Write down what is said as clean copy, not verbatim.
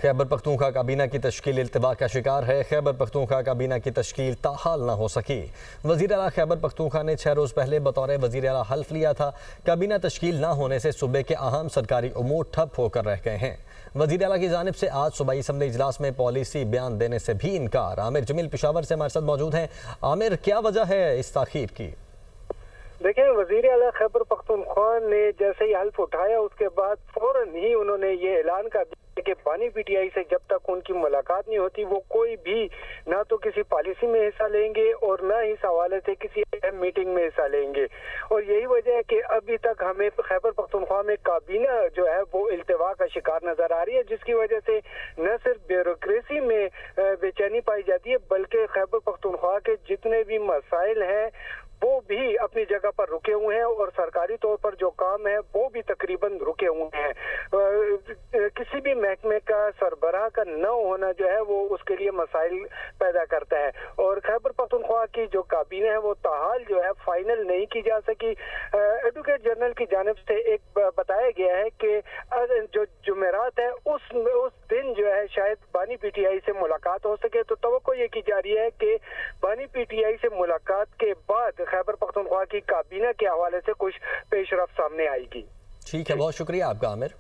خیبر پختونخوا کابینہ کی تشکیل التوا کا شکار ہے۔ خیبر پختونخوا کابینہ کی تشکیل تاحال نہ ہو سکی۔ وزیر اعلیٰ خیبر پختونخوا نے 6 روز پہلے بطور وزیر اعلیٰ حلف لیا تھا۔ کابینہ تشکیل نہ ہونے سے صوبے کے اہم سرکاری امور ٹھپ ہو کر رہ گئے ہیں۔ وزیر اعلیٰ کی جانب سے آج صوبائی اسمبلی اجلاس میں پالیسی بیان دینے سے بھی انکار۔ عامر جمیل پشاور سے ہمارے ساتھ موجود ہیں۔ عامر، کیا وجہ ہے اس تاخیر کی؟ دیکھیں، وزیر اعلیٰ خیبر پختونخوا نے جیسے ہی حلف اٹھایا اس کے بعد فوراً ہی انہوں نے یہ اعلان کر دیا کہ بانی پی ٹی آئی سے جب تک ان کی ملاقات نہیں ہوتی وہ کوئی بھی نہ تو کسی پالیسی میں حصہ لیں گے اور نہ ہی اس حوالے سے کسی اہم میٹنگ میں حصہ لیں گے۔ اور یہی وجہ ہے کہ ابھی تک ہمیں خیبر پختونخوا میں کابینہ جو ہے وہ التوا کا شکار نظر آ رہی ہے، جس کی وجہ سے نہ صرف بیوروکریسی میں بے چینی پائی جاتی ہے بلکہ خیبر پختونخوا کے جتنے بھی مسائل ہیں وہ بھی اپنی جگہ پر رکے ہوئے ہیں اور سرکاری طور پر جو کام ہے وہ بھی تقریباً رکے ہوئے ہیں۔ کسی بھی محکمے کا سربراہ کا نہ ہونا جو ہے وہ اس کے لیے مسائل پیدا کرتا ہے، اور خیبر پختونخوا کی جو کابینہ ہے وہ تاحال جو ہے فائنل نہیں کی جا سکی۔ ایڈوکیٹ جنرل کی جانب سے ایک بتایا گیا ہے کہ جو جمعرات ہے اس دن جو ہے شاید بانی پی ٹی آئی سے ملاقات ہو سکے، تو توقع یہ کی جا رہی ہے کہ بانی پی ٹی آئی سے ملاقات کے بعد خیبر پختونخوا کی کابینہ کے حوالے سے کچھ پیش رفت سامنے آئے گی۔ ٹھیک ہے، بہت شکریہ آپ کا عامر۔